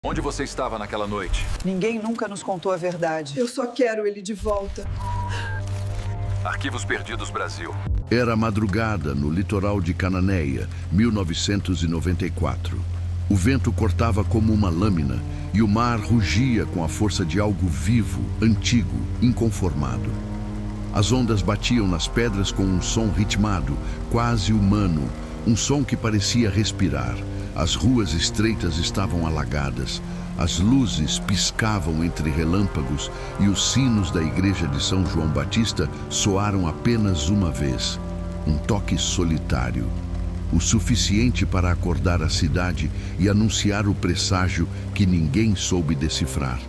Onde você estava naquela noite? Ninguém nunca nos contou a verdade. Eu só quero ele de volta. Arquivos Perdidos Brasil. Era madrugada no litoral de Cananéia, 1994. O vento cortava como uma lâmina e o mar rugia com a força de algo vivo, antigo, inconformado. As ondas batiam nas pedras com um som ritmado, quase humano, um som que parecia respirar. As ruas estreitas estavam alagadas, as luzes piscavam entre relâmpagos e os sinos da igreja de São João Batista soaram apenas uma vez. Um toque solitário, o suficiente para acordar a cidade e anunciar o presságio que ninguém soube decifrar.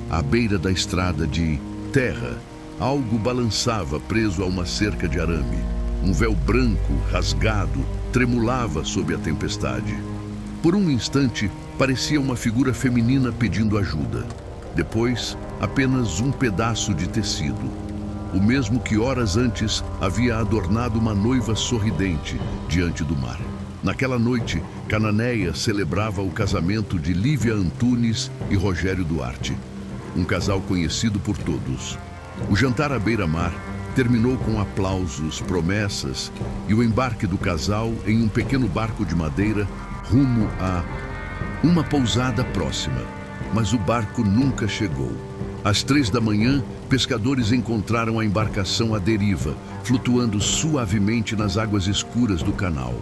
À beira da estrada de terra, algo balançava preso a uma cerca de arame. Um véu branco, rasgado, tremulava sob a tempestade. Por um instante, parecia uma figura feminina pedindo ajuda. Depois, apenas um pedaço de tecido. O mesmo que horas antes havia adornado uma noiva sorridente diante do mar. Naquela noite, Cananéia celebrava o casamento de Lívia Antunes e Rogério Duarte, um casal conhecido por todos. O jantar à beira-mar terminou com aplausos, promessas e o embarque do casal em um pequeno barco de madeira rumo a uma pousada próxima. Mas o barco nunca chegou. Às 3 da manhã, pescadores encontraram a embarcação à deriva, flutuando suavemente nas águas escuras do canal.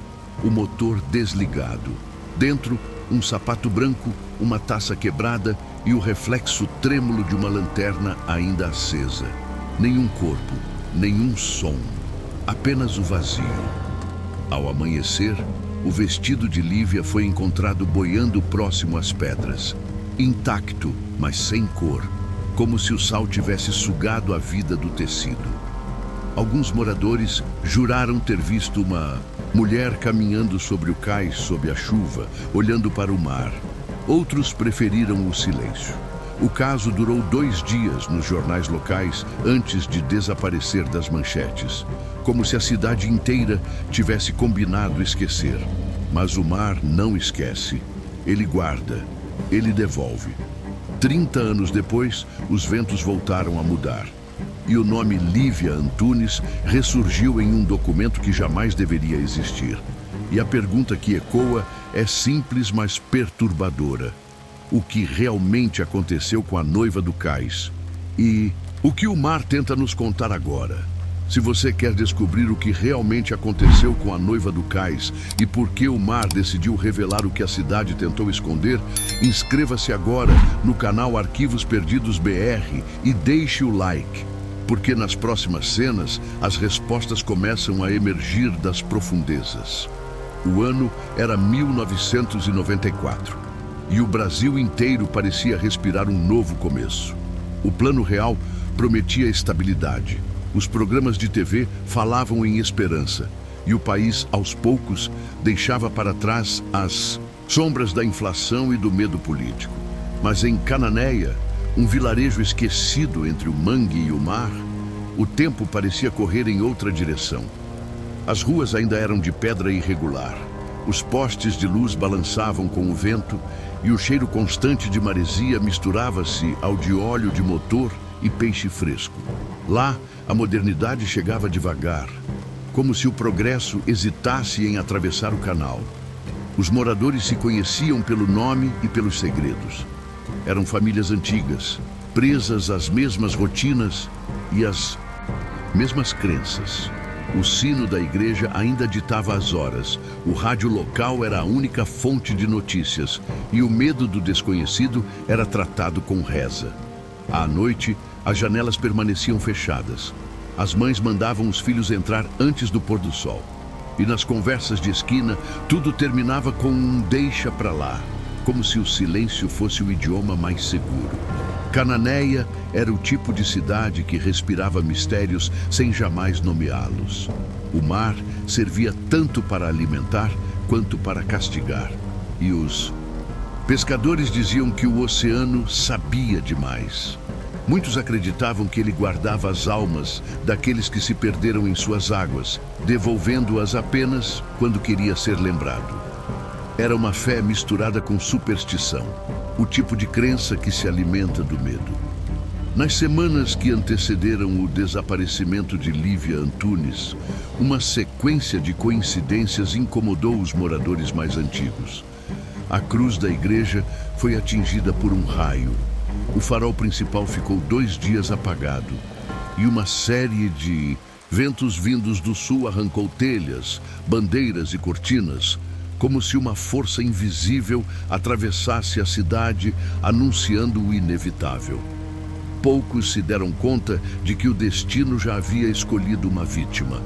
O motor desligado. Dentro, um sapato branco, uma taça quebrada e o reflexo trêmulo de uma lanterna ainda acesa. Nenhum corpo, nenhum som, apenas o vazio. Ao amanhecer, o vestido de Lívia foi encontrado boiando próximo às pedras, intacto, mas sem cor, como se o sal tivesse sugado a vida do tecido. Alguns moradores juraram ter visto uma mulher caminhando sobre o cais sob a chuva, olhando para o mar. Outros preferiram o silêncio. O caso durou 2 dias nos jornais locais antes de desaparecer das manchetes, como se a cidade inteira tivesse combinado esquecer. Mas o mar não esquece. Ele guarda, ele devolve. 30 anos depois, os ventos voltaram a mudar. E o nome Lívia Antunes ressurgiu em um documento que jamais deveria existir. E a pergunta que ecoa é simples, mas perturbadora. O que realmente aconteceu com a noiva do cais? E o que o mar tenta nos contar agora? Se você quer descobrir o que realmente aconteceu com a noiva do cais e por que o mar decidiu revelar o que a cidade tentou esconder, inscreva-se agora no canal Arquivos Perdidos BR e deixe o like, porque nas próximas cenas as respostas começam a emergir das profundezas. O ano era 1994. E o Brasil inteiro parecia respirar um novo começo. O Plano Real prometia estabilidade. Os programas de TV falavam em esperança. E o país, aos poucos, deixava para trás as sombras da inflação e do medo político. Mas em Cananéia, um vilarejo esquecido entre o mangue e o mar, o tempo parecia correr em outra direção. As ruas ainda eram de pedra irregular. Os postes de luz balançavam com o vento e o cheiro constante de maresia misturava-se ao de óleo de motor e peixe fresco. Lá, a modernidade chegava devagar, como se o progresso hesitasse em atravessar o canal. Os moradores se conheciam pelo nome e pelos segredos. Eram famílias antigas, presas às mesmas rotinas e às mesmas crenças. O sino da igreja ainda ditava as horas, o rádio local era a única fonte de notícias e o medo do desconhecido era tratado com reza. À noite, as janelas permaneciam fechadas. As mães mandavam os filhos entrar antes do pôr do sol. E nas conversas de esquina, tudo terminava com um deixa pra lá, como se o silêncio fosse o idioma mais seguro. Cananéia era o tipo de cidade que respirava mistérios sem jamais nomeá-los. O mar servia tanto para alimentar quanto para castigar. E os pescadores diziam que o oceano sabia demais. Muitos acreditavam que ele guardava as almas daqueles que se perderam em suas águas, devolvendo-as apenas quando queria ser lembrado. Era uma fé misturada com superstição. o tipo de crença que se alimenta do medo. Nas semanas que antecederam o desaparecimento de Lívia Antunes, uma sequência de coincidências incomodou os moradores mais antigos. A cruz da igreja foi atingida por um raio. O farol principal ficou 2 dias apagado. E uma série de ventos vindos do sul arrancou telhas, bandeiras e cortinas, como se uma força invisível atravessasse a cidade, anunciando o inevitável. Poucos se deram conta de que o destino já havia escolhido uma vítima.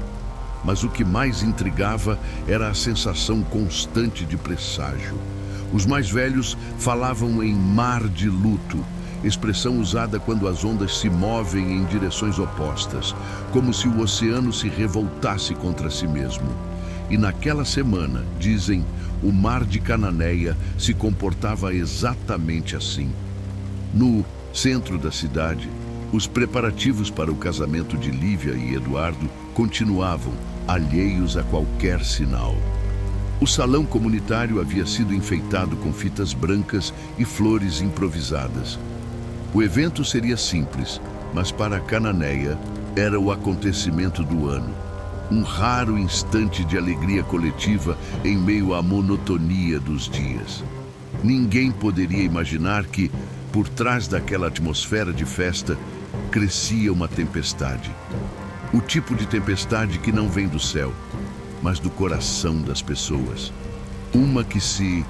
Mas o que mais intrigava era a sensação constante de presságio. Os mais velhos falavam em mar de luto, expressão usada quando as ondas se movem em direções opostas, como se o oceano se revoltasse contra si mesmo. E naquela semana, dizem, o mar de Cananéia se comportava exatamente assim. No centro da cidade, os preparativos para o casamento de Lívia e Eduardo continuavam, alheios a qualquer sinal. O salão comunitário havia sido enfeitado com fitas brancas e flores improvisadas. O evento seria simples, mas para Cananéia era o acontecimento do ano. Um raro instante de alegria coletiva em meio à monotonia dos dias. Ninguém poderia imaginar que, por trás daquela atmosfera de festa, crescia uma tempestade. O tipo de tempestade que não vem do céu, mas do coração das pessoas. Uma que se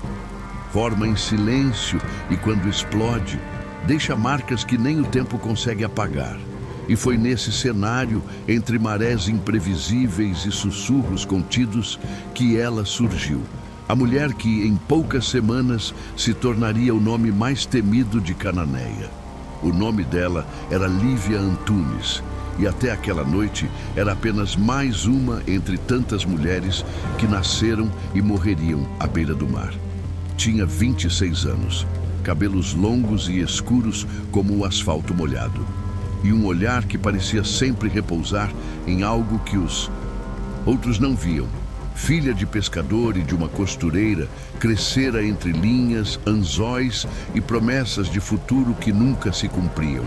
forma em silêncio e, quando explode, deixa marcas que nem o tempo consegue apagar. E foi nesse cenário, entre marés imprevisíveis e sussurros contidos, que ela surgiu. A mulher que, em poucas semanas, se tornaria o nome mais temido de Cananéia. O nome dela era Lívia Antunes, e até aquela noite era apenas mais uma entre tantas mulheres que nasceram e morreriam à beira do mar. Tinha 26 anos, cabelos longos e escuros como o asfalto molhado, e um olhar que parecia sempre repousar em algo que os outros não viam. Filha de pescador e de uma costureira, crescera entre linhas, anzóis e promessas de futuro que nunca se cumpriam.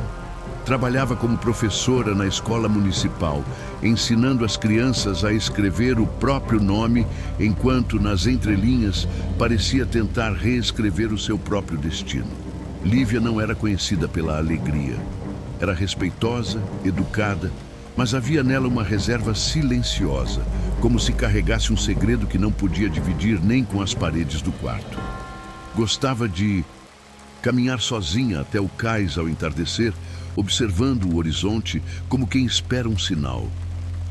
Trabalhava como professora na escola municipal, ensinando as crianças a escrever o próprio nome, enquanto nas entrelinhas parecia tentar reescrever o seu próprio destino. Lívia não era conhecida pela alegria. Era respeitosa, educada, mas havia nela uma reserva silenciosa, como se carregasse um segredo que não podia dividir nem com as paredes do quarto. Gostava de caminhar sozinha até o cais ao entardecer, observando o horizonte como quem espera um sinal.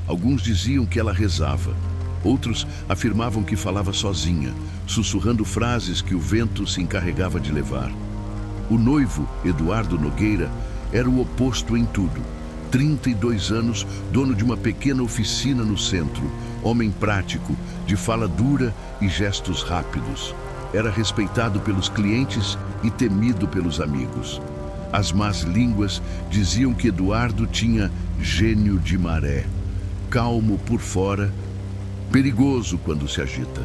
Alguns diziam que ela rezava, outros afirmavam que falava sozinha, sussurrando frases que o vento se encarregava de levar. O noivo, Eduardo Nogueira, era o oposto em tudo. 32 anos, dono de uma pequena oficina no centro, homem prático, de fala dura e gestos rápidos. Era respeitado pelos clientes e temido pelos amigos. As más línguas diziam que Eduardo tinha gênio de maré, calmo por fora, perigoso quando se agita.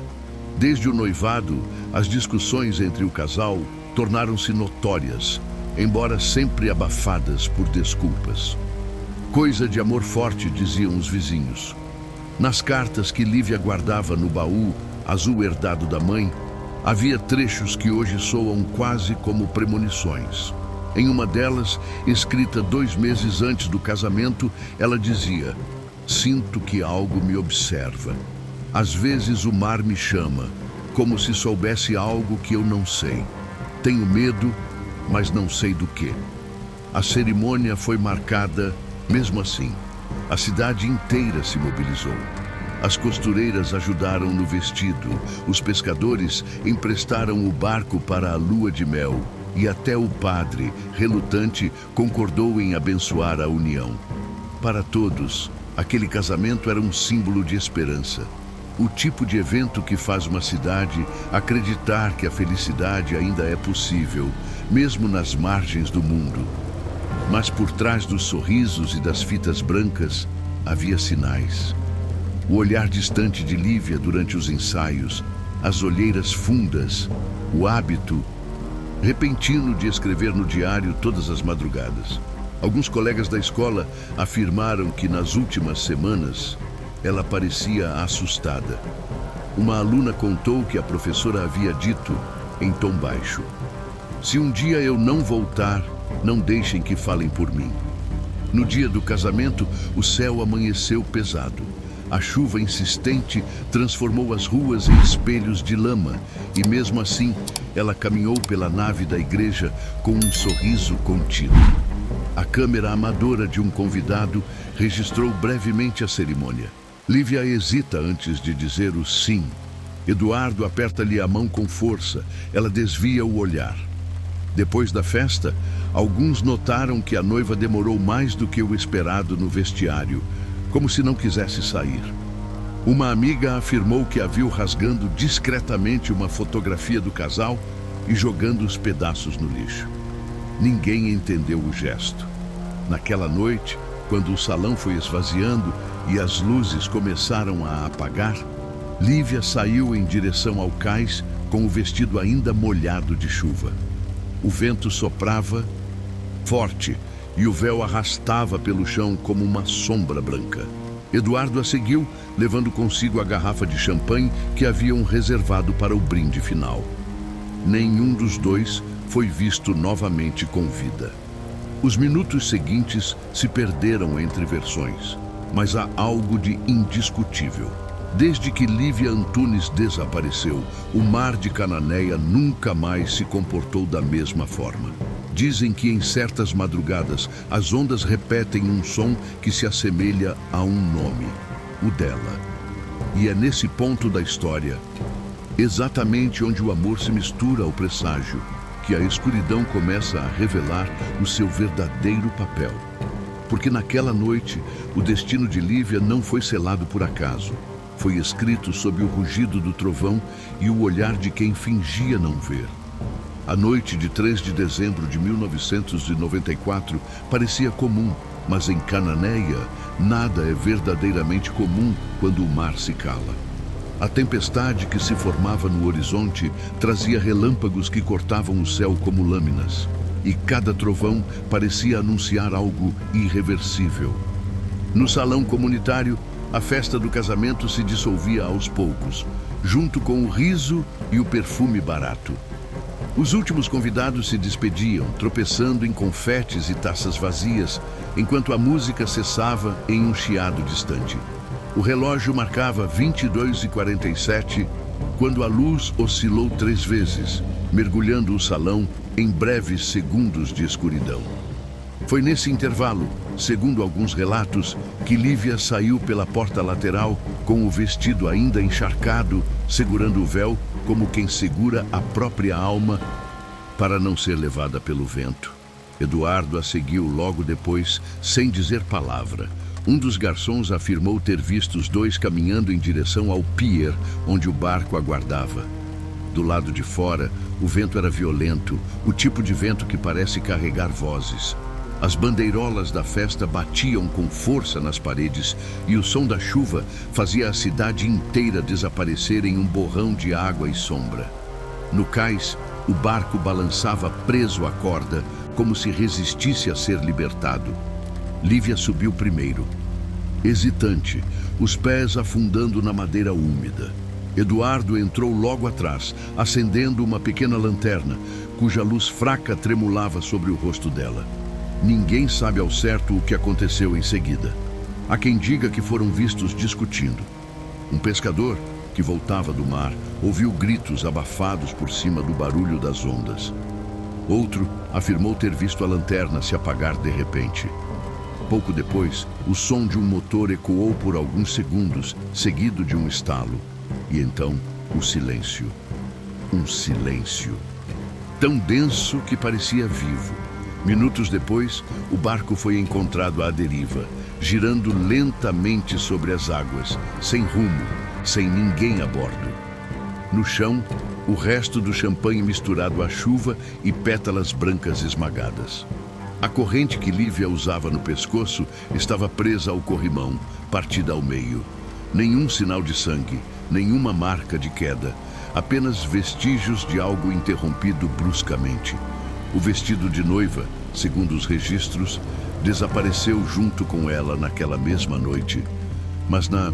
Desde o noivado, as discussões entre o casal tornaram-se notórias, embora sempre abafadas por desculpas. Coisa de amor forte, diziam os vizinhos. Nas cartas que Lívia guardava no baú, azul herdado da mãe, havia trechos que hoje soam quase como premonições. Em uma delas, escrita 2 meses antes do casamento, ela dizia: "Sinto que algo me observa. Às vezes o mar me chama, como se soubesse algo que eu não sei. Tenho medo, mas não sei do que." A cerimônia foi marcada, mesmo assim. A cidade inteira se mobilizou. As costureiras ajudaram no vestido, os pescadores emprestaram o barco para a lua de mel, e até o padre, relutante, concordou em abençoar a união. Para todos, aquele casamento era um símbolo de esperança. O tipo de evento que faz uma cidade acreditar que a felicidade ainda é possível, mesmo nas margens do mundo. Mas por trás dos sorrisos e das fitas brancas, havia sinais. O olhar distante de Lívia durante os ensaios, as olheiras fundas, o hábito repentino de escrever no diário todas as madrugadas. Alguns colegas da escola afirmaram que nas últimas semanas ela parecia assustada. Uma aluna contou que a professora havia dito, em tom baixo: "Se um dia eu não voltar, não deixem que falem por mim." No dia do casamento, o céu amanheceu pesado. A chuva insistente transformou as ruas em espelhos de lama e, mesmo assim, ela caminhou pela nave da igreja com um sorriso contido. A câmera amadora de um convidado registrou brevemente a cerimônia. Lívia hesita antes de dizer o sim. Eduardo aperta-lhe a mão com força. Ela desvia o olhar. Depois da festa, alguns notaram que a noiva demorou mais do que o esperado no vestiário, como se não quisesse sair. Uma amiga afirmou que a viu rasgando discretamente uma fotografia do casal e jogando os pedaços no lixo. Ninguém entendeu o gesto. Naquela noite, quando o salão foi esvaziando e as luzes começaram a apagar, Lívia saiu em direção ao cais com o vestido ainda molhado de chuva. O vento soprava forte e o véu arrastava pelo chão como uma sombra branca. Eduardo a seguiu, levando consigo a garrafa de champanhe que haviam reservado para o brinde final. Nenhum dos dois foi visto novamente com vida. Os minutos seguintes se perderam entre versões, mas há algo de indiscutível. Desde que Lívia Antunes desapareceu, o mar de Cananéia nunca mais se comportou da mesma forma. Dizem que em certas madrugadas as ondas repetem um som que se assemelha a um nome, o dela. E é nesse ponto da história, exatamente onde o amor se mistura ao presságio, que a escuridão começa a revelar o seu verdadeiro papel. Porque naquela noite, o destino de Lívia não foi selado por acaso. Foi escrito sob o rugido do trovão e o olhar de quem fingia não ver. A noite de 3 de dezembro de 1994 parecia comum, mas em Cananéia nada é verdadeiramente comum quando o mar se cala. A tempestade que se formava no horizonte trazia relâmpagos que cortavam o céu como lâminas, e cada trovão parecia anunciar algo irreversível. No salão comunitário, a festa do casamento se dissolvia aos poucos, junto com o riso e o perfume barato. Os últimos convidados se despediam, tropeçando em confetes e taças vazias, enquanto a música cessava em um chiado distante. O relógio marcava 22h47, quando a luz oscilou 3 vezes, mergulhando o salão em breves segundos de escuridão. Foi nesse intervalo, segundo alguns relatos, que Lívia saiu pela porta lateral com o vestido ainda encharcado, segurando o véu como quem segura a própria alma para não ser levada pelo vento. Eduardo a seguiu logo depois, sem dizer palavra. Um dos garçons afirmou ter visto os dois caminhando em direção ao pier onde o barco aguardava. Do lado de fora, o vento era violento, o tipo de vento que parece carregar vozes. As bandeirolas da festa batiam com força nas paredes e o som da chuva fazia a cidade inteira desaparecer em um borrão de água e sombra. No cais, o barco balançava preso à corda, como se resistisse a ser libertado. Lívia subiu primeiro, hesitante, os pés afundando na madeira úmida. Eduardo entrou logo atrás, acendendo uma pequena lanterna, cuja luz fraca tremulava sobre o rosto dela. Ninguém sabe ao certo o que aconteceu em seguida. Há quem diga que foram vistos discutindo. Um pescador, que voltava do mar, ouviu gritos abafados por cima do barulho das ondas. Outro afirmou ter visto a lanterna se apagar de repente. Pouco depois, o som de um motor ecoou por alguns segundos, seguido de um estalo. E então, o silêncio. Um silêncio tão denso que parecia vivo. Minutos depois, o barco foi encontrado à deriva, girando lentamente sobre as águas, sem rumo, sem ninguém a bordo. No chão, o resto do champanhe misturado à chuva e pétalas brancas esmagadas. A corrente que Lívia usava no pescoço estava presa ao corrimão, partida ao meio. Nenhum sinal de sangue, nenhuma marca de queda, apenas vestígios de algo interrompido bruscamente. O vestido de noiva, segundo os registros, desapareceu junto com ela naquela mesma noite. Mas na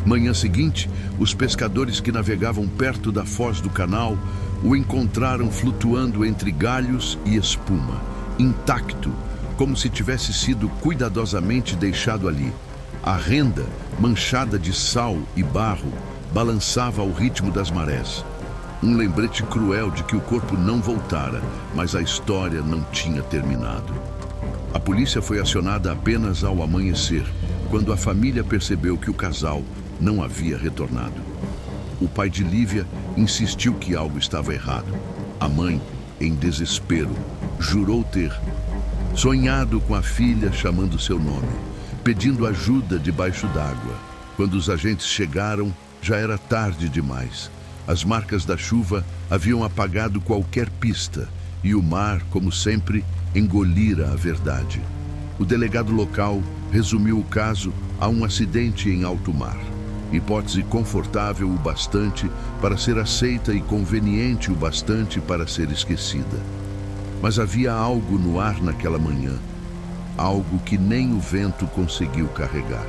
manhã seguinte, os pescadores que navegavam perto da foz do canal o encontraram flutuando entre galhos e espuma, intacto, como se tivesse sido cuidadosamente deixado ali. A renda, manchada de sal e barro, balançava ao ritmo das marés. Um lembrete cruel de que o corpo não voltara, mas a história não tinha terminado. A polícia foi acionada apenas ao amanhecer, quando a família percebeu que o casal não havia retornado. O pai de Lívia insistiu que algo estava errado. A mãe, em desespero, jurou ter sonhado com a filha chamando seu nome, pedindo ajuda debaixo d'água. Quando os agentes chegaram, já era tarde demais. As marcas da chuva haviam apagado qualquer pista e o mar, como sempre, engolira a verdade. O delegado local resumiu o caso a um acidente em alto mar. Hipótese confortável o bastante para ser aceita e conveniente o bastante para ser esquecida. Mas havia algo no ar naquela manhã, algo que nem o vento conseguiu carregar.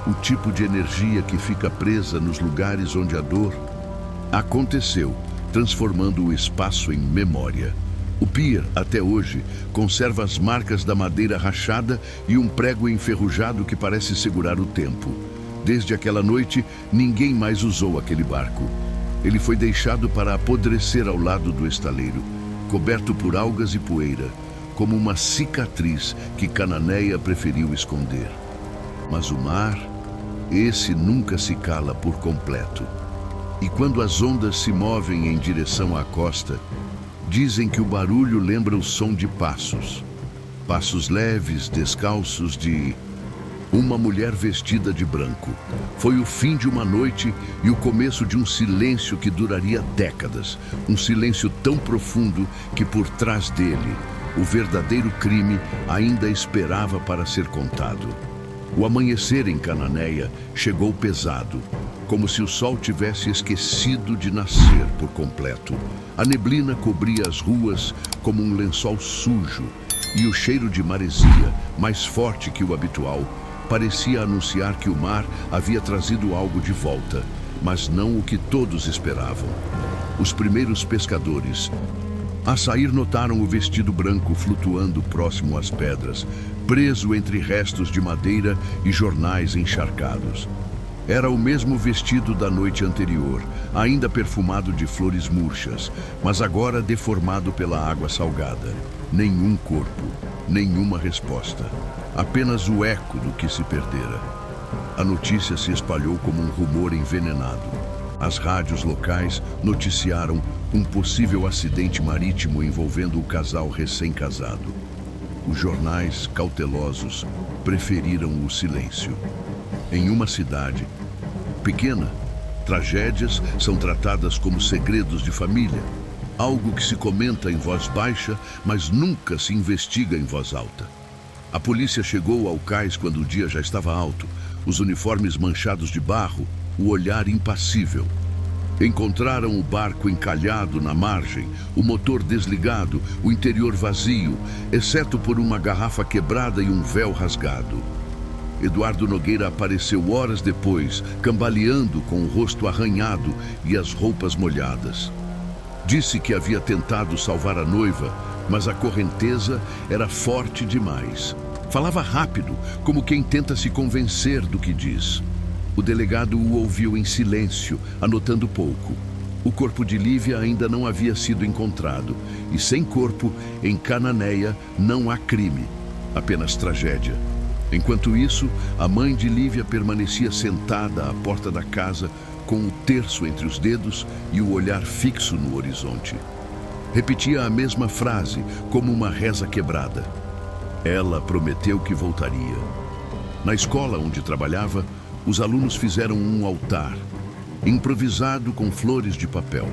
O tipo de energia que fica presa nos lugares onde a dor aconteceu, transformando o espaço em memória. O pier, até hoje, conserva as marcas da madeira rachada e um prego enferrujado que parece segurar o tempo. Desde aquela noite, ninguém mais usou aquele barco. Ele foi deixado para apodrecer ao lado do estaleiro, coberto por algas e poeira, como uma cicatriz que Cananéia preferiu esconder. Mas o mar, esse nunca se cala por completo. E quando as ondas se movem em direção à costa, dizem que o barulho lembra o som de passos. Passos leves, descalços de uma mulher vestida de branco. Foi o fim de uma noite e o começo de um silêncio que duraria décadas. Um silêncio tão profundo que por trás dele, o verdadeiro crime ainda esperava para ser contado. O amanhecer em Cananéia chegou pesado, como se o sol tivesse esquecido de nascer por completo. A neblina cobria as ruas como um lençol sujo e o cheiro de maresia, mais forte que o habitual, parecia anunciar que o mar havia trazido algo de volta, mas não o que todos esperavam. Os primeiros pescadores a sair notaram o vestido branco flutuando próximo às pedras, preso entre restos de madeira e jornais encharcados. Era o mesmo vestido da noite anterior, ainda perfumado de flores murchas, mas agora deformado pela água salgada. Nenhum corpo, nenhuma resposta. Apenas o eco do que se perdera. A notícia se espalhou como um rumor envenenado. As rádios locais noticiaram um possível acidente marítimo envolvendo o casal recém-casado. Os jornais, cautelosos, preferiram o silêncio. Em uma cidade pequena, tragédias são tratadas como segredos de família, algo que se comenta em voz baixa, mas nunca se investiga em voz alta. A polícia chegou ao cais quando o dia já estava alto, os uniformes manchados de barro, o olhar impassível. Encontraram o barco encalhado na margem, o motor desligado, o interior vazio, exceto por uma garrafa quebrada e um véu rasgado. Eduardo Nogueira apareceu horas depois, cambaleando com o rosto arranhado e as roupas molhadas. Disse que havia tentado salvar a noiva, mas a correnteza era forte demais. Falava rápido, como quem tenta se convencer do que diz. O delegado o ouviu em silêncio, anotando pouco. O corpo de Lívia ainda não havia sido encontrado, e sem corpo, em Cananéia, não há crime, apenas tragédia. Enquanto isso, a mãe de Lívia permanecia sentada à porta da casa, com o terço entre os dedos e o olhar fixo no horizonte. Repetia a mesma frase, como uma reza quebrada. Ela prometeu que voltaria. Na escola onde trabalhava, os alunos fizeram um altar, improvisado com flores de papel.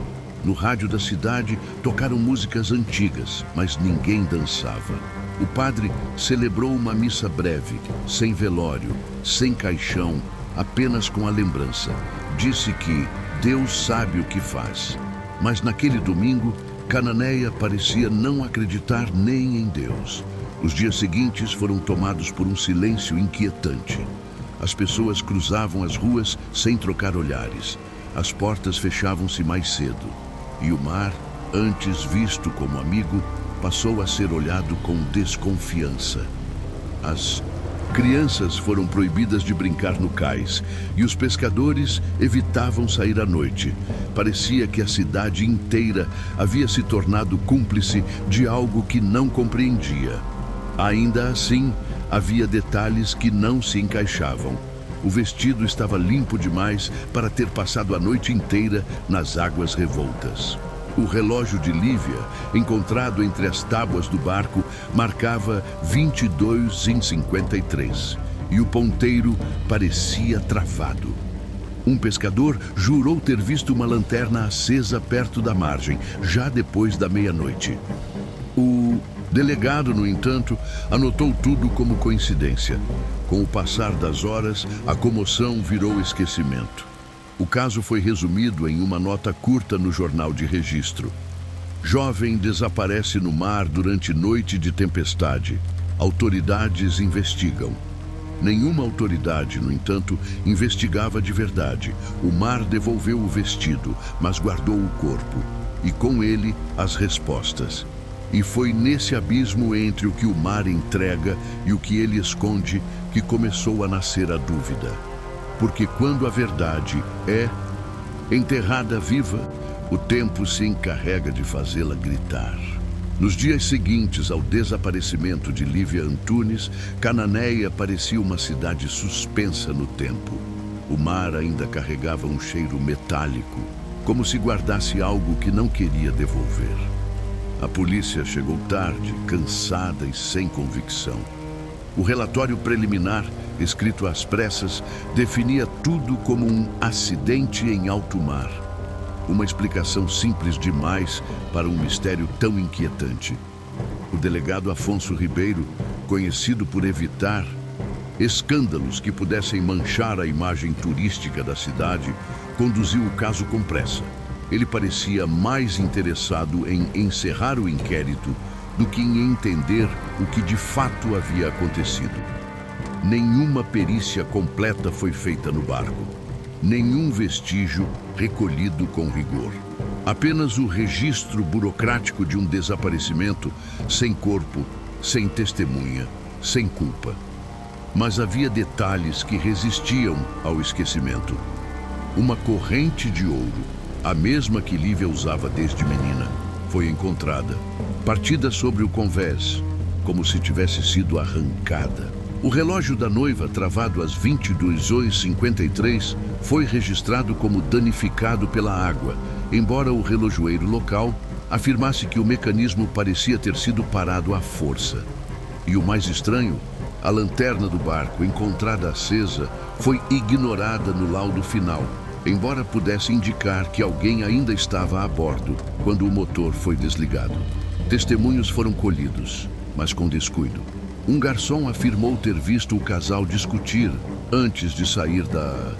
No rádio da cidade, tocaram músicas antigas, mas ninguém dançava. O padre celebrou uma missa breve, sem velório, sem caixão, apenas com a lembrança. Disse que Deus sabe o que faz. Mas naquele domingo, Cananeia parecia não acreditar nem em Deus. Os dias seguintes foram tomados por um silêncio inquietante. As pessoas cruzavam as ruas sem trocar olhares. As portas fechavam-se mais cedo. E o mar, antes visto como amigo, passou a ser olhado com desconfiança. As crianças foram proibidas de brincar no cais e os pescadores evitavam sair à noite. Parecia que a cidade inteira havia se tornado cúmplice de algo que não compreendia. Ainda assim, havia detalhes que não se encaixavam. O vestido estava limpo demais para ter passado a noite inteira nas águas revoltas. O relógio de Lívia, encontrado entre as tábuas do barco, marcava 22h53 e o ponteiro parecia travado. Um pescador jurou ter visto uma lanterna acesa perto da margem, já depois da meia-noite. O delegado, no entanto, anotou tudo como coincidência. Com o passar das horas, a comoção virou esquecimento. O caso foi resumido em uma nota curta no jornal de registro. Jovem desaparece no mar durante noite de tempestade. Autoridades investigam. Nenhuma autoridade, no entanto, investigava de verdade. O mar devolveu o vestido, mas guardou o corpo. E com ele, as respostas. E foi nesse abismo entre o que o mar entrega e o que ele esconde que começou a nascer a dúvida. Porque quando a verdade é enterrada viva, o tempo se encarrega de fazê-la gritar. Nos dias seguintes ao desaparecimento de Lívia Antunes, Cananeia parecia uma cidade suspensa no tempo. O mar ainda carregava um cheiro metálico, como se guardasse algo que não queria devolver. A polícia chegou tarde, cansada e sem convicção. O relatório preliminar, escrito às pressas, definia tudo como um acidente em alto mar. Uma explicação simples demais para um mistério tão inquietante. O delegado Afonso Ribeiro, conhecido por evitar escândalos que pudessem manchar a imagem turística da cidade, conduziu o caso com pressa. Ele parecia mais interessado em encerrar o inquérito do que em entender o que de fato havia acontecido. Nenhuma perícia completa foi feita no barco. Nenhum vestígio recolhido com rigor. Apenas o registro burocrático de um desaparecimento sem corpo, sem testemunha, sem culpa. Mas havia detalhes que resistiam ao esquecimento. Uma corrente de ouro, a mesma que Lívia usava desde menina, foi encontrada, partida sobre o convés, como se tivesse sido arrancada. O relógio da noiva, travado às 22h53, foi registrado como danificado pela água, embora o relojoeiro local afirmasse que o mecanismo parecia ter sido parado à força. E o mais estranho, a lanterna do barco, encontrada acesa, foi ignorada no laudo final, embora pudesse indicar que alguém ainda estava a bordo quando o motor foi desligado. Testemunhos foram colhidos, mas com descuido. Um garçom afirmou ter visto o casal discutir antes de sair da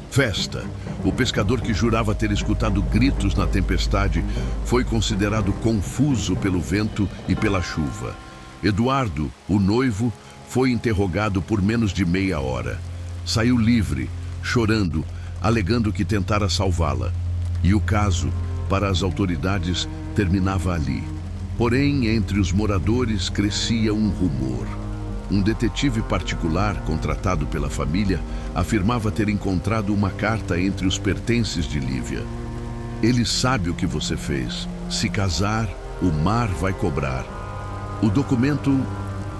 festa. O pescador, que jurava ter escutado gritos na tempestade, foi considerado confuso pelo vento e pela chuva. Eduardo, o noivo, foi interrogado por menos de meia hora. Saiu livre, chorando, alegando que tentara salvá-la. E o caso, para as autoridades, terminava ali. Porém, entre os moradores crescia um rumor. Um detetive particular, contratado pela família, afirmava ter encontrado uma carta entre os pertences de Lívia. Ele sabe o que você fez. Se casar, o mar vai cobrar. O documento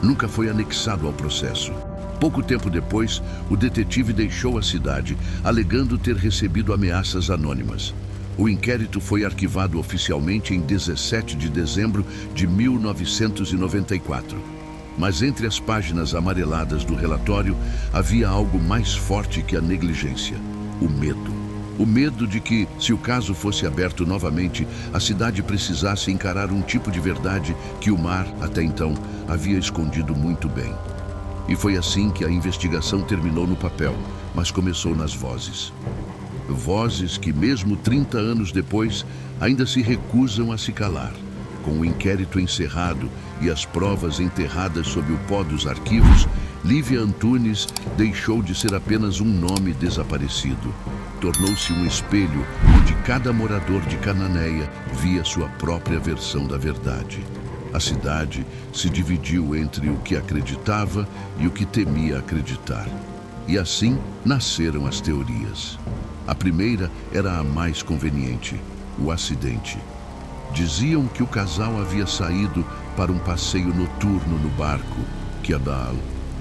nunca foi anexado ao processo. Pouco tempo depois, o detetive deixou a cidade, alegando ter recebido ameaças anônimas. O inquérito foi arquivado oficialmente em 17 de dezembro de 1994. Mas entre as páginas amareladas do relatório havia algo mais forte que a negligência: o medo. O medo de que, se o caso fosse aberto novamente, a cidade precisasse encarar um tipo de verdade que o mar, até então, havia escondido muito bem. E foi assim que a investigação terminou no papel, mas começou nas vozes. Vozes que, mesmo 30 anos depois, ainda se recusam a se calar. Com o inquérito encerrado e as provas enterradas sob o pó dos arquivos, Lívia Antunes deixou de ser apenas um nome desaparecido. Tornou-se um espelho onde cada morador de Cananéia via sua própria versão da verdade. A cidade se dividiu entre o que acreditava e o que temia acreditar. E assim nasceram as teorias. A primeira era a mais conveniente: o acidente. Diziam que o casal havia saído para um passeio noturno no barco, que a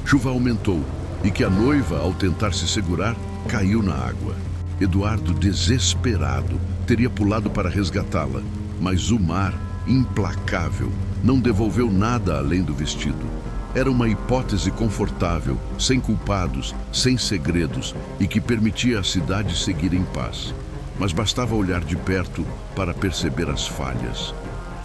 chuva aumentou e que a noiva, ao tentar se segurar, caiu na água. Eduardo, desesperado, teria pulado para resgatá-la, mas o mar, implacável, não devolveu nada além do vestido. Era uma hipótese confortável, sem culpados, sem segredos e que permitia à cidade seguir em paz. Mas bastava olhar de perto para perceber as falhas.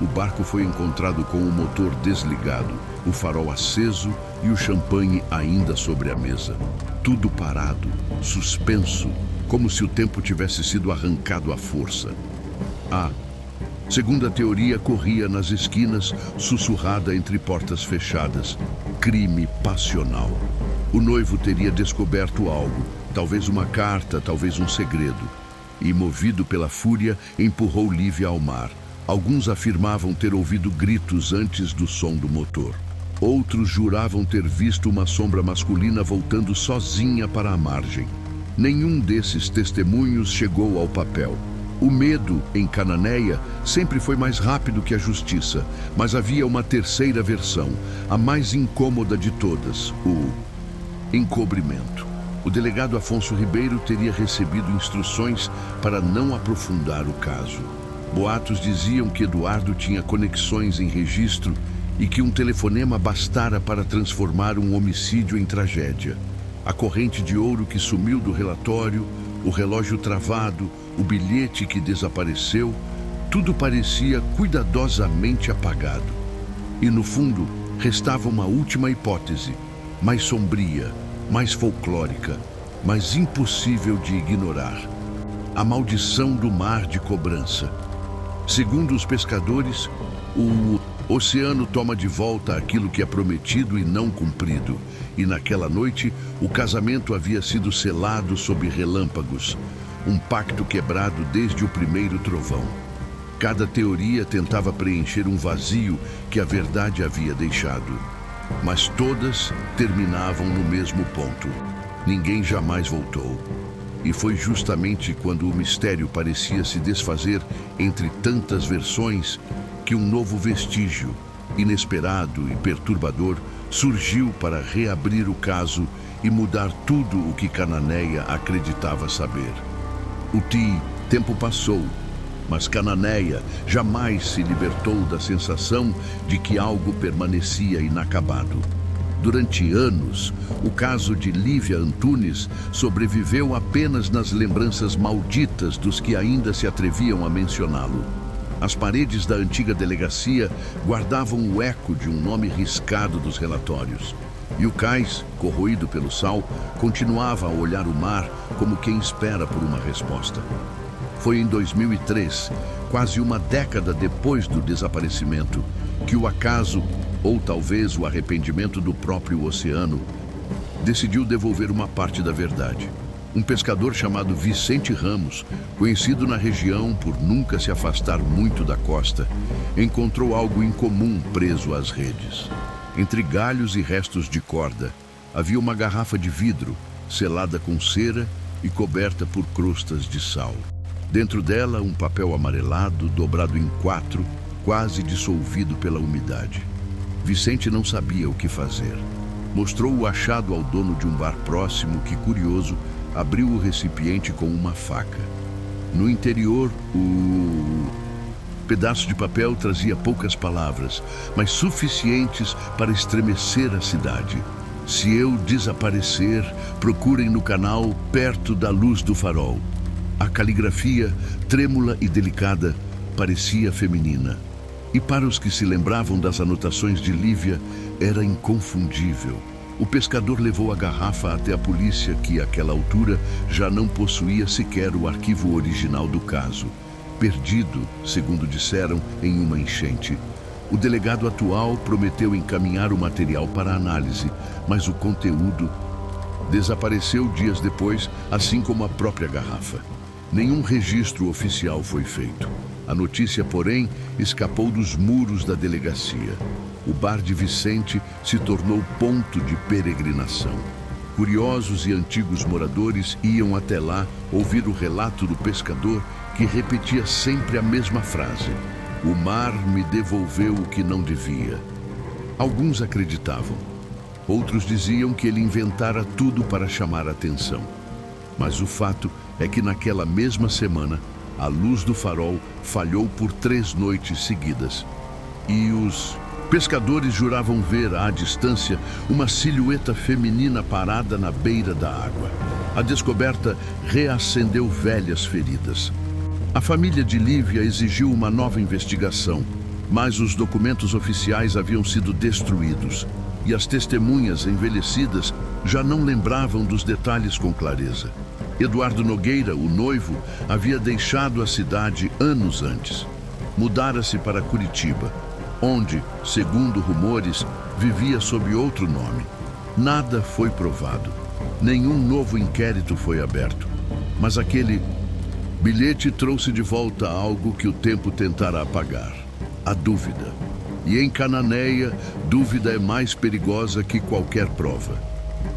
O barco foi encontrado com o motor desligado, o farol aceso e o champanhe ainda sobre a mesa. Tudo parado, suspenso, como se o tempo tivesse sido arrancado à força. A segunda teoria corria nas esquinas, sussurrada entre portas fechadas. Crime passional. O noivo teria descoberto algo, talvez uma carta, talvez um segredo. E, movido pela fúria, empurrou Lívia ao mar. Alguns afirmavam ter ouvido gritos antes do som do motor. Outros juravam ter visto uma sombra masculina voltando sozinha para a margem. Nenhum desses testemunhos chegou ao papel. O medo, em Cananéia, sempre foi mais rápido que a justiça, mas havia uma terceira versão, a mais incômoda de todas: o encobrimento. O delegado Afonso Ribeiro teria recebido instruções para não aprofundar o caso. Boatos diziam que Eduardo tinha conexões em registro e que um telefonema bastara para transformar um homicídio em tragédia. A corrente de ouro que sumiu do relatório, o relógio travado, o bilhete que desapareceu, tudo parecia cuidadosamente apagado. E no fundo, restava uma última hipótese, mais sombria, mais folclórica, mas impossível de ignorar: a maldição do mar de cobrança. Segundo os pescadores, o oceano toma de volta aquilo que é prometido e não cumprido, e naquela noite o casamento havia sido selado sob relâmpagos, um pacto quebrado desde o primeiro trovão. Cada teoria tentava preencher um vazio que a verdade havia deixado. Mas todas terminavam no mesmo ponto: ninguém jamais voltou. E foi justamente quando o mistério parecia se desfazer entre tantas versões que um novo vestígio, inesperado e perturbador, surgiu para reabrir o caso e mudar tudo o que Cananéia acreditava saber. O tempo passou, mas Cananéia jamais se libertou da sensação de que algo permanecia inacabado. Durante anos, o caso de Lívia Antunes sobreviveu apenas nas lembranças malditas dos que ainda se atreviam a mencioná-lo. As paredes da antiga delegacia guardavam o eco de um nome riscado dos relatórios. E o cais, corroído pelo sal, continuava a olhar o mar como quem espera por uma resposta. Foi em 2003, quase uma década depois do desaparecimento, que o acaso, ou talvez o arrependimento do próprio oceano, decidiu devolver uma parte da verdade. Um pescador chamado Vicente Ramos, conhecido na região por nunca se afastar muito da costa, encontrou algo incomum preso às redes. Entre galhos e restos de corda, havia uma garrafa de vidro, selada com cera e coberta por crostas de sal. Dentro dela, um papel amarelado, dobrado em 4, quase dissolvido pela umidade. Vicente não sabia o que fazer. Mostrou o achado ao dono de um bar próximo que, curioso, abriu o recipiente com uma faca. No interior, o pedaço de papel trazia poucas palavras, mas suficientes para estremecer a cidade. Se eu desaparecer, procurem no canal perto da luz do farol. A caligrafia, trêmula e delicada, parecia feminina. E para os que se lembravam das anotações de Lívia, era inconfundível. O pescador levou a garrafa até a polícia, que, àquela altura, já não possuía sequer o arquivo original do caso, perdido, segundo disseram, em uma enchente. O delegado atual prometeu encaminhar o material para análise, mas o conteúdo desapareceu dias depois, assim como a própria garrafa. Nenhum registro oficial foi feito. A notícia, porém, escapou dos muros da delegacia. O bar de Vicente se tornou ponto de peregrinação. Curiosos e antigos moradores iam até lá ouvir o relato do pescador, que repetia sempre a mesma frase: "O mar me devolveu o que não devia." Alguns acreditavam. Outros diziam que ele inventara tudo para chamar a atenção. Mas o fato é que naquela mesma semana, a luz do farol falhou por 3 noites seguidas. E os pescadores juravam ver à distância uma silhueta feminina parada na beira da água. A descoberta reacendeu velhas feridas. A família de Lívia exigiu uma nova investigação, mas os documentos oficiais haviam sido destruídos e as testemunhas envelhecidas já não lembravam dos detalhes com clareza. Eduardo Nogueira, o noivo, havia deixado a cidade anos antes. Mudara-se para Curitiba, onde, segundo rumores, vivia sob outro nome. Nada foi provado. Nenhum novo inquérito foi aberto. Mas aquele bilhete trouxe de volta algo que o tempo tentará apagar: a dúvida. E em Cananéia, dúvida é mais perigosa que qualquer prova.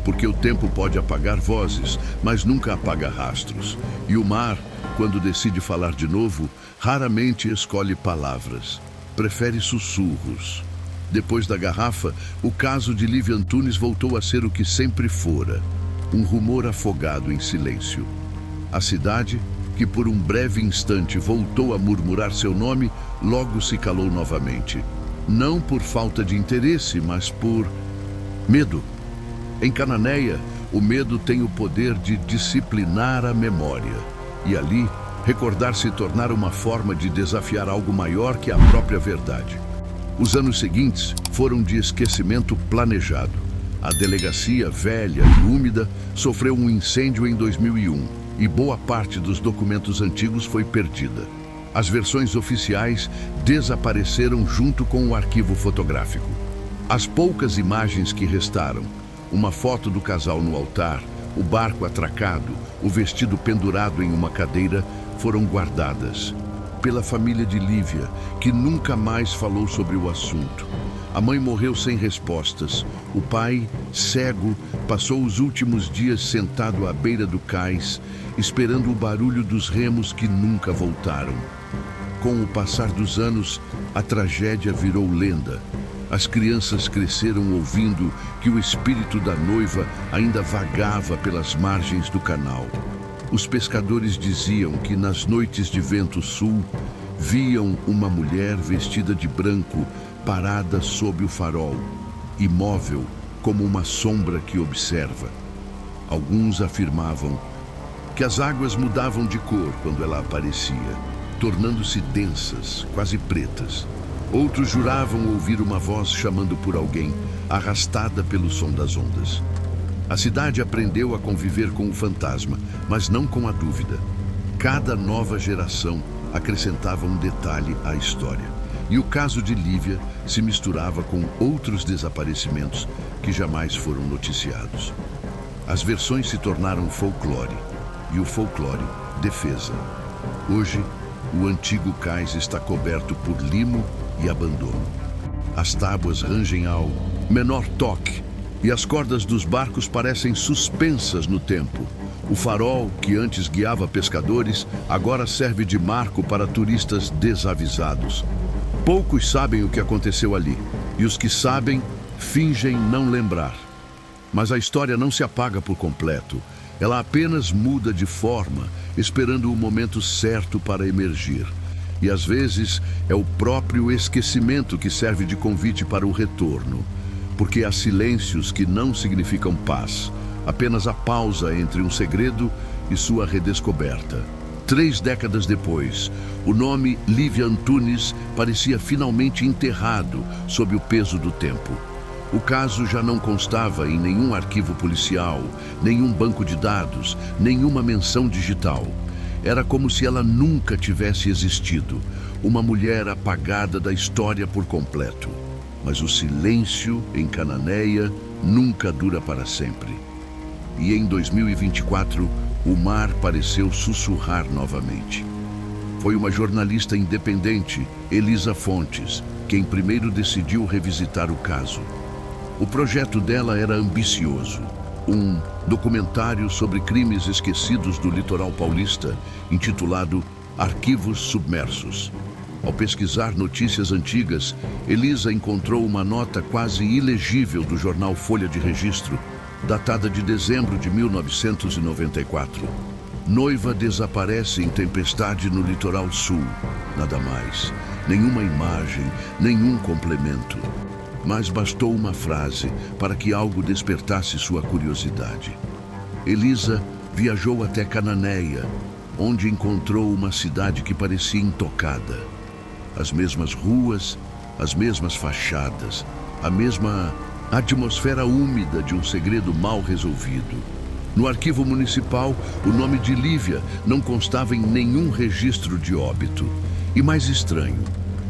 Porque o tempo pode apagar vozes, mas nunca apaga rastros. E o mar, quando decide falar de novo, raramente escolhe palavras. Prefere sussurros. Depois da garrafa, o caso de Lívia Antunes voltou a ser o que sempre fora: um rumor afogado em silêncio. A cidade, que por um breve instante voltou a murmurar seu nome, logo se calou novamente. Não por falta de interesse, mas por medo. Em Cananéia, o medo tem o poder de disciplinar a memória. E ali, recordar se tornar uma forma de desafiar algo maior que a própria verdade. Os anos seguintes foram de esquecimento planejado. A delegacia, velha e úmida, sofreu um incêndio em 2001 e boa parte dos documentos antigos foi perdida. As versões oficiais desapareceram junto com o arquivo fotográfico. As poucas imagens que restaram, uma foto do casal no altar, o barco atracado, o vestido pendurado em uma cadeira, foram guardadas pela família de Lívia, que nunca mais falou sobre o assunto. A mãe morreu sem respostas. O pai, cego, passou os últimos dias sentado à beira do cais, esperando o barulho dos remos que nunca voltaram. Com o passar dos anos, a tragédia virou lenda. As crianças cresceram ouvindo que o espírito da noiva ainda vagava pelas margens do canal. Os pescadores diziam que nas noites de vento sul, viam uma mulher vestida de branco parada sob o farol, imóvel como uma sombra que observa. Alguns afirmavam que as águas mudavam de cor quando ela aparecia, tornando-se densas, quase pretas. Outros juravam ouvir uma voz chamando por alguém, arrastada pelo som das ondas. A cidade aprendeu a conviver com o fantasma, mas não com a dúvida. Cada nova geração acrescentava um detalhe à história. E o caso de Lívia se misturava com outros desaparecimentos que jamais foram noticiados. As versões se tornaram folclore, e o folclore, defesa. Hoje, o antigo cais está coberto por limo e abandono. As tábuas rangem ao menor toque e as cordas dos barcos parecem suspensas no tempo. O farol, que antes guiava pescadores, agora serve de marco para turistas desavisados. Poucos sabem o que aconteceu ali, e os que sabem, fingem não lembrar. Mas a história não se apaga por completo. Ela apenas muda de forma, esperando o momento certo para emergir. E às vezes é o próprio esquecimento que serve de convite para o retorno. Porque há silêncios que não significam paz, apenas a pausa entre um segredo e sua redescoberta. 3 décadas depois, o nome Lívia Antunes parecia finalmente enterrado sob o peso do tempo. O caso já não constava em nenhum arquivo policial, nenhum banco de dados, nenhuma menção digital. Era como se ela nunca tivesse existido, uma mulher apagada da história por completo. Mas o silêncio em Cananéia nunca dura para sempre. E em 2024, o mar pareceu sussurrar novamente. Foi uma jornalista independente, Elisa Fontes, quem primeiro decidiu revisitar o caso. O projeto dela era ambicioso. Um documentário sobre crimes esquecidos do litoral paulista, intitulado Arquivos Submersos. Ao pesquisar notícias antigas, Elisa encontrou uma nota quase ilegível do jornal Folha de Registro, datada de dezembro de 1994. Noiva desaparece em tempestade no litoral sul. Nada mais. Nenhuma imagem, nenhum complemento. Mas bastou uma frase para que algo despertasse sua curiosidade. Elisa viajou até Cananéia, onde encontrou uma cidade que parecia intocada. As mesmas ruas, as mesmas fachadas, a mesma atmosfera úmida de um segredo mal resolvido. No arquivo municipal, o nome de Lívia não constava em nenhum registro de óbito. E mais estranho,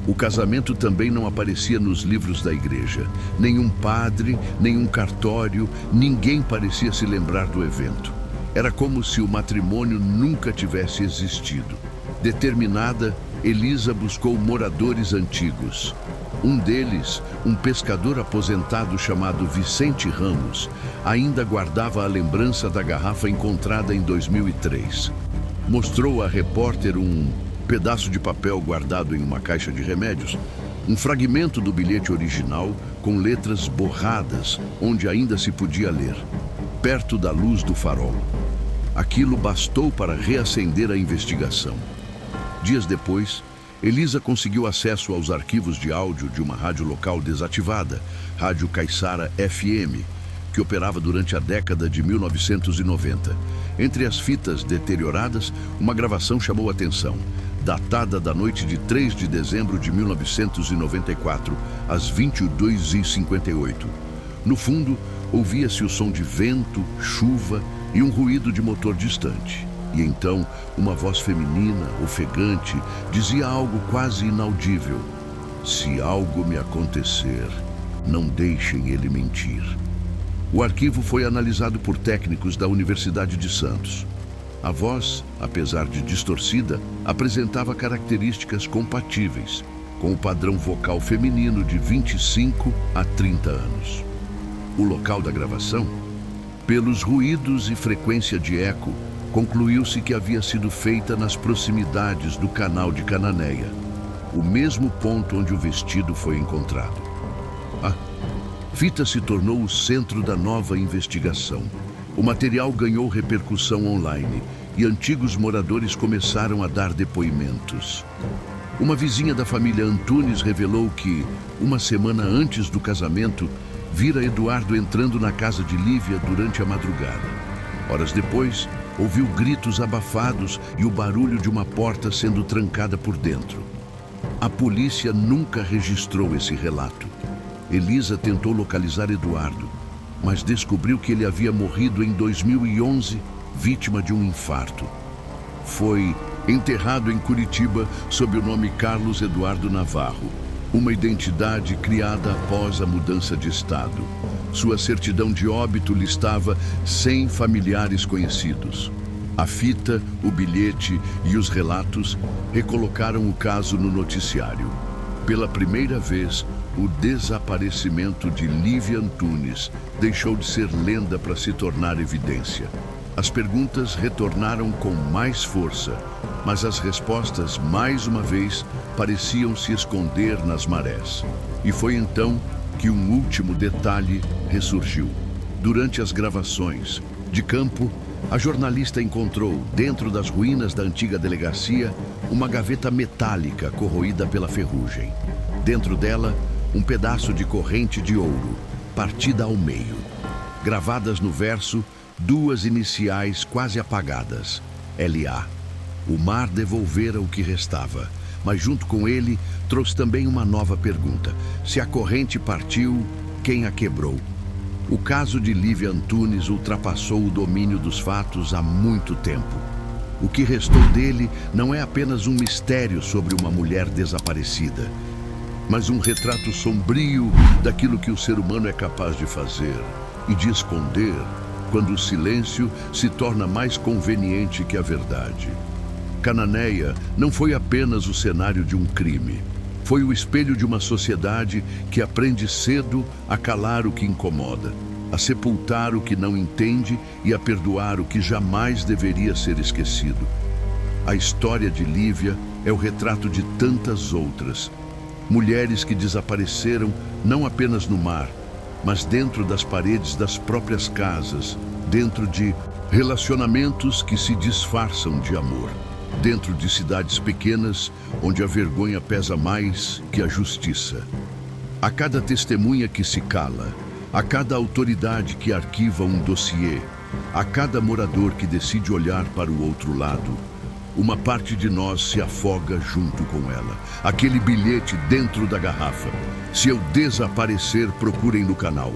o casamento também não aparecia nos livros da igreja. Nenhum padre, nenhum cartório, ninguém parecia se lembrar do evento. Era como se o matrimônio nunca tivesse existido. Determinada, Elisa buscou moradores antigos. Um deles, um pescador aposentado chamado Vicente Ramos, ainda guardava a lembrança da garrafa encontrada em 2003. Mostrou à repórter um pedaço de papel guardado em uma caixa de remédios, um fragmento do bilhete original com letras borradas, onde ainda se podia ler, perto da luz do farol. Aquilo bastou para reacender a investigação. Dias depois, Elisa conseguiu acesso aos arquivos de áudio de uma rádio local desativada, Rádio Caiçara FM, que operava durante a década de 1990. Entre as fitas deterioradas, uma gravação chamou a atenção, datada da noite de 3 de dezembro de 1994, às 22h58. No fundo, ouvia-se o som de vento, chuva e um ruído de motor distante. E então, uma voz feminina, ofegante, dizia algo quase inaudível. Se algo me acontecer, não deixem ele mentir. O arquivo foi analisado por técnicos da Universidade de Santos. A voz, apesar de distorcida, apresentava características compatíveis com o padrão vocal feminino de 25 a 30 anos. O local da gravação? Pelos ruídos e frequência de eco, concluiu-se que havia sido feita nas proximidades do canal de Cananéia, o mesmo ponto onde o vestido foi encontrado. A fita se tornou o centro da nova investigação. O material ganhou repercussão online e antigos moradores começaram a dar depoimentos. Uma vizinha da família Antunes revelou que, uma semana antes do casamento, vira Eduardo entrando na casa de Lívia durante a madrugada. Horas depois, ouviu gritos abafados e o barulho de uma porta sendo trancada por dentro. A polícia nunca registrou esse relato. Elisa tentou localizar Eduardo, mas descobriu que ele havia morrido em 2011, vítima de um infarto. Foi enterrado em Curitiba sob o nome Carlos Eduardo Navarro, uma identidade criada após a mudança de estado. Sua certidão de óbito listava 100 familiares conhecidos. A fita, o bilhete e os relatos recolocaram o caso no noticiário. Pela primeira vez, o desaparecimento de Lívia Antunes deixou de ser lenda para se tornar evidência. As perguntas retornaram com mais força, mas as respostas, mais uma vez, pareciam se esconder nas marés. E foi então que um último detalhe ressurgiu. Durante as gravações de campo, a jornalista encontrou, dentro das ruínas da antiga delegacia, uma gaveta metálica corroída pela ferrugem. Dentro dela, um pedaço de corrente de ouro, partida ao meio. Gravadas no verso, duas iniciais quase apagadas, LA. O mar devolvera o que restava, mas junto com ele trouxe também uma nova pergunta. Se a corrente partiu, quem a quebrou. O caso de Lívia Antunes ultrapassou o domínio dos fatos há muito tempo. O que restou dele não é apenas um mistério sobre uma mulher desaparecida, mas um retrato sombrio daquilo que o ser humano é capaz de fazer e de esconder quando o silêncio se torna mais conveniente que a verdade. Cananéia não foi apenas o cenário de um crime. Foi o espelho de uma sociedade que aprende cedo a calar o que incomoda, a sepultar o que não entende e a perdoar o que jamais deveria ser esquecido. A história de Lívia é o retrato de tantas outras. Mulheres que desapareceram não apenas no mar, mas dentro das paredes das próprias casas, dentro de relacionamentos que se disfarçam de amor, dentro de cidades pequenas onde a vergonha pesa mais que a justiça. A cada testemunha que se cala, a cada autoridade que arquiva um dossiê, a cada morador que decide olhar para o outro lado, uma parte de nós se afoga junto com ela. Aquele bilhete dentro da garrafa. Se eu desaparecer, procurem no canal.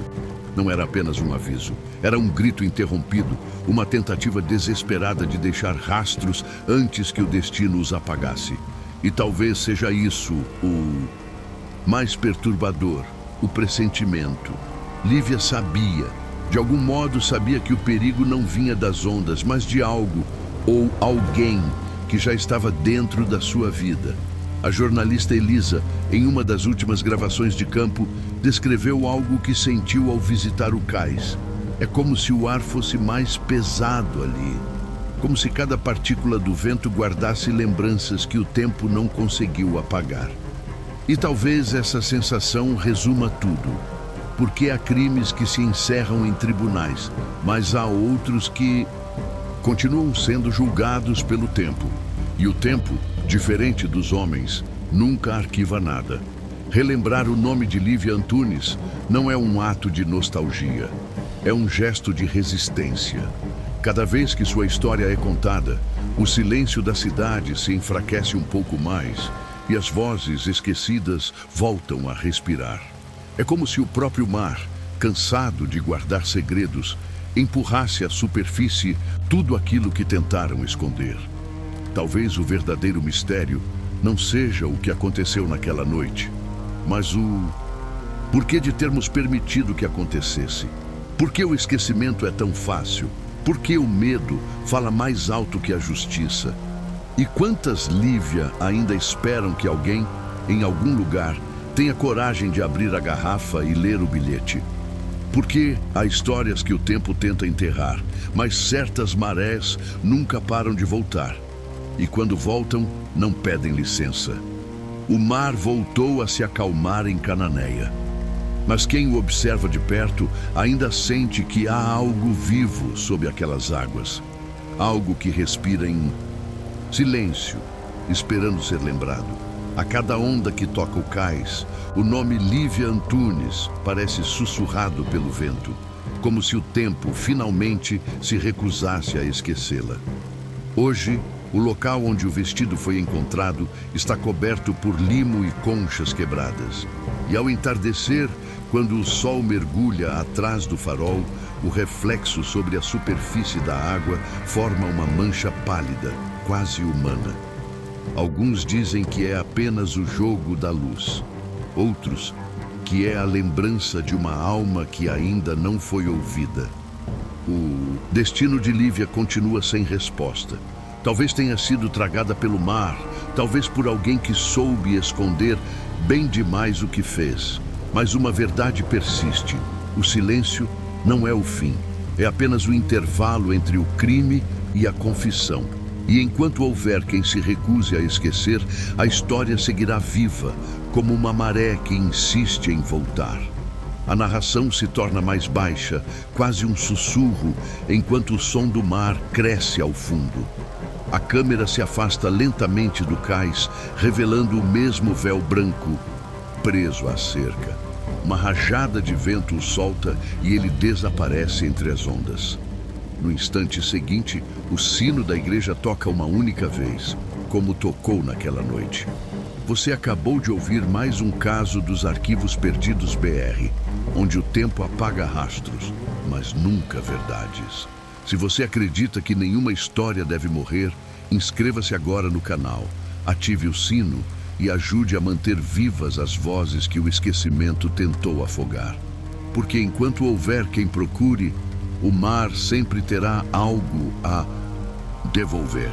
Não era apenas um aviso. Era um grito interrompido, uma tentativa desesperada de deixar rastros antes que o destino os apagasse. E talvez seja isso o mais perturbador, o pressentimento. Lívia sabia, de algum modo sabia que o perigo não vinha das ondas, mas de algo ou alguém que já estava dentro da sua vida. A jornalista Elisa, em uma das últimas gravações de campo, descreveu algo que sentiu ao visitar o cais. É como se o ar fosse mais pesado ali, como se cada partícula do vento guardasse lembranças que o tempo não conseguiu apagar. E talvez essa sensação resuma tudo, porque há crimes que se encerram em tribunais, mas há outros que continuam sendo julgados pelo tempo. E o tempo, diferente dos homens, nunca arquiva nada. Relembrar o nome de Lívia Antunes não é um ato de nostalgia, é um gesto de resistência. Cada vez que sua história é contada, o silêncio da cidade se enfraquece um pouco mais e as vozes esquecidas voltam a respirar. É como se o próprio mar, cansado de guardar segredos, empurrasse à superfície tudo aquilo que tentaram esconder. Talvez o verdadeiro mistério não seja o que aconteceu naquela noite, mas o porquê de termos permitido que acontecesse. Por que o esquecimento é tão fácil? Por que o medo fala mais alto que a justiça? E quantas Lívia ainda esperam que alguém, em algum lugar, tenha coragem de abrir a garrafa e ler o bilhete? Porque há histórias que o tempo tenta enterrar, mas certas marés nunca param de voltar. E quando voltam, não pedem licença. O mar voltou a se acalmar em Cananéia. Mas quem o observa de perto ainda sente que há algo vivo sob aquelas águas. Algo que respira em silêncio, esperando ser lembrado. A cada onda que toca o cais, o nome Lívia Antunes parece sussurrado pelo vento, como se o tempo finalmente se recusasse a esquecê-la. Hoje, o local onde o vestido foi encontrado está coberto por limo e conchas quebradas. E ao entardecer, quando o sol mergulha atrás do farol, o reflexo sobre a superfície da água forma uma mancha pálida, quase humana. Alguns dizem que é apenas o jogo da luz. Outros, que é a lembrança de uma alma que ainda não foi ouvida. O destino de Lívia continua sem resposta. Talvez tenha sido tragada pelo mar, talvez por alguém que soube esconder bem demais o que fez. Mas uma verdade persiste: o silêncio não é o fim, é apenas o intervalo entre o crime e a confissão. E enquanto houver quem se recuse a esquecer, a história seguirá viva, como uma maré que insiste em voltar. A narração se torna mais baixa, quase um sussurro, enquanto o som do mar cresce ao fundo. A câmera se afasta lentamente do cais, revelando o mesmo véu branco preso à cerca. Uma rajada de vento o solta e ele desaparece entre as ondas. No instante seguinte, o sino da igreja toca uma única vez, como tocou naquela noite. Você acabou de ouvir mais um caso dos Arquivos Perdidos BR, onde o tempo apaga rastros, mas nunca verdades. Se você acredita que nenhuma história deve morrer, inscreva-se agora no canal, ative o sino e ajude a manter vivas as vozes que o esquecimento tentou afogar. Porque enquanto houver quem procure, o mar sempre terá algo a devolver.